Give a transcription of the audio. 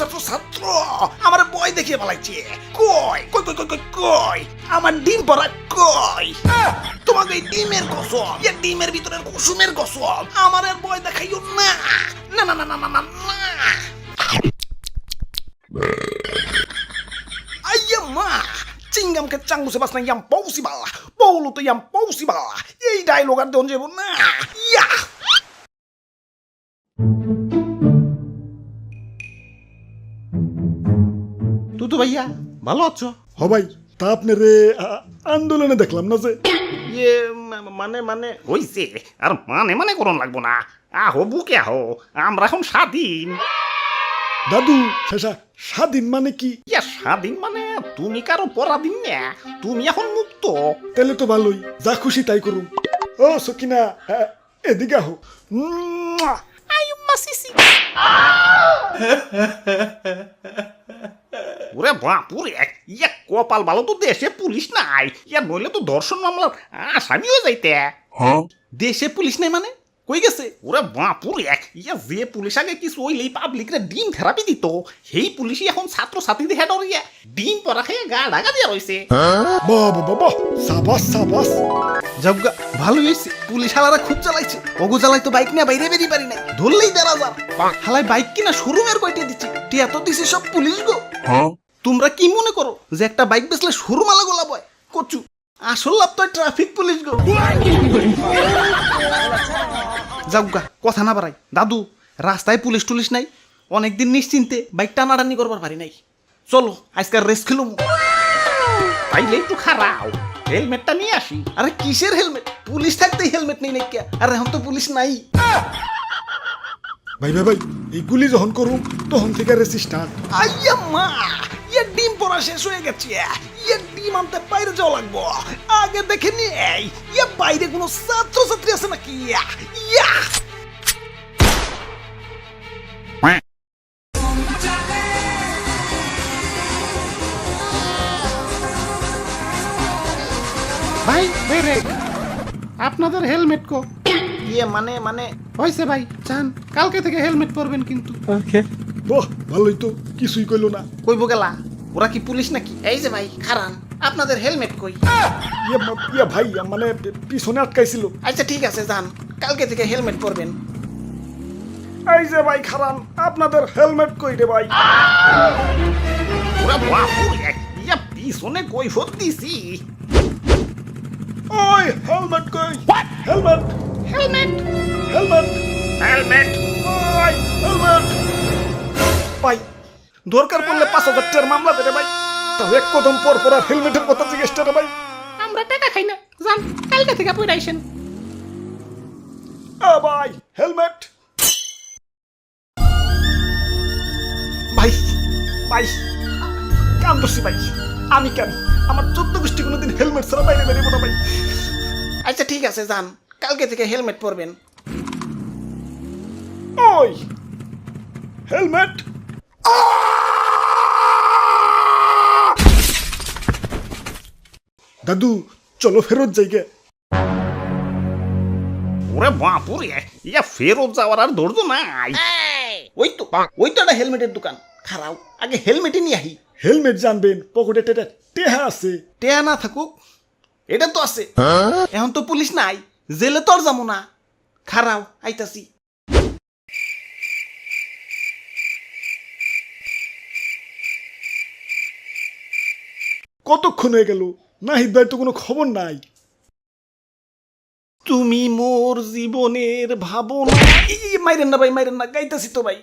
ছাত্র ছাত্র আমার বই দেখিয়ে পালাইছে। কই কই কই কই কই কই আমার ডিম পড়া কই? তোমাকে এই ডিমের কসম, এই ডিমের ভিতরের কুসুমের কসম, আমার আর বই দেখাইও না। না না না না না না না। Aia ma, cingam ke canggu sebas na yang possible, Paulo to yang possible. Ei dialogue আর দেন যাব না। ইয়া তুতু ভাইয়া ভালো আছো? হ ভাই, তা আপনারে আন্দোলনে দেখলাম না যে। ইয়ে মানে মানে হইছে আর মানে মানে করন লাগবো না। আহো বুকে আহো, আমরা এখন স্বাধীন। দাদু শেষা স্বাধীন মানে কি? ইয়া স্বাধীন মানে তুমি কারো পরাধীন না, তুমি এখন মুক্ত। তাহলে তো ভালোই, যা খুশি তাই করুন। ও সকিনা, এদিকে আহো। মাসিসি ওরে বাপুরে, ইয়া কপাল ভালো তো দেশে পুলিশ নাই, ইয়া নইলে তো ধর্ষণ মামলার আসামি হয়ে যাইতে। দেশে পুলিশ নাই মানে কই গেছে? ওরে বাপুরে, ইয়া যে পুলিশ আগে কিছু হইলেই পাবলিকরে ডিম থেরাপি দিত, সেই পুলিশই এখন ছাত্র ছাত্রীদের হেড ইয়া ডিম পরা খেয়ে গা ঢাকা দিয়া রয়েছে। বাবা বাবা, সাবাস সাবাস। যাবগা ভালো হয়েছে, পুলিশ হালারা খুব চালাইছে। ওগো চালাই তো বাইক নিয়ে বাইরে বেরিয়ে পারি নাই, ধরলেই ১,৫০০। হালাই বাইক কিনা শোরুমের কয়টা দিচ্ছে, টিয়া তো দিছে সব পুলিশ গো। তোমরা কি মনে করো যে একটা বাইক বেচলে শোরুম আলা গোলা বয়? কচু আসল লাভ তো ট্রাফিক পুলিশ গো। যাবগা কথা না বাড়াই, দাদু রাস্তায় পুলিশ টুলিশ নাই, অনেকদিন নিশ্চিন্তে বাইক টানাটানি করবার পারি নাই। চলো আজকাল রেস খেলুম। তাইলে একটু খারাও, হেলমেটটা নিয়ে আসি। আরে কিসের হেলমেট? পুলিশ থাকতেই হেলমেট নেই নাকি? আর এখন তো পুলিশ নাই। ভাই ভাই ভাই, এইগুলি যখন করুন তখন থেকে রেসি স্টার্ট। আইয়া মা, ইয়া ডিম পড়া শেষ হয়ে গেছে, ইয়া ডিম আনতে বাইরে যাওয়া লাগবো। আগে দেখে নেই ইয়া বাইরে কোনো ছাত্র ছাত্রী আছে নাকি। ইয়া ভাই ব্রেক, আপনাদের হেলমেট কো? ইয়ে মানে মানে হয়েছে ভাই, চান কালকে থেকে হেলমেট পরবেন কিন্তু। বাহ ভালোই তো, কিছুই কইলো না। কইব গেলা, ওরা কি পুলিশ নাকি? এই যে ভাই খারান, আপনাদের হেলমেট কই? ইয়া ভাই, মানে পিছনে আটকাইছিল। আচ্ছা ঠিক আছে যান, কালকে থেকে হেলমেট পরবেন। এই যে ভাই খারান, আপনাদের হেলমেট কই রে ভাই? ওরা বাপুরে, ইয়া পিছনে কই ফোট দিছি। ওই হেলমেট কই? হেলমেট হেলমেট হেলমেট হেলমেট ওই হেলমেট। ভাই দরকার পড়লে ৫,০০০ টাকার মামলা দেবে ভাই। তাও এক কদম পর পর আর হেলমেটের কথা জিজ্ঞেস রে ভাই। আমরা টাকা খাই না, যান কালকে থেকে পয়রা আইসেন। ভাই হেলমেট। ভাই ভাই কাম দোষী ভাই, আমি কেন? আমার 14 গোষ্ঠী কোনোদিন হেলমেট ছাড়া বাইরে বেরিয়ে না ভাই। আচ্ছা ঠিক আছে যান, কালকে থেকে হেলমেট পরবেন। ওই হেলমেট। দাদু চলো ফেরত যাইগে। ওরে বাপুরে, ইয়া ফেরত যাওয়ার আর ধৈর্য নাই। ওই তো একটা হেলমেটের দোকান, খারাও আগে হেলমেটই নিয়ে আহি। হেলমেট জানবেন, পকেটে টেহা আছে। টেয়া না থাকুক, এটা তো আছে। এখন তো পুলিশ নাই, জেলে তো আর যাবো না। খারাও আইতাছি। কতক্ষণ হয়ে গেল, নাহিদ ভাই তো কোনো খবর নাই। তুমি মোর জীবনের ভাবনা। মাইরেন না ভাই, মাইরেন না, গাইতাছি তো ভাই।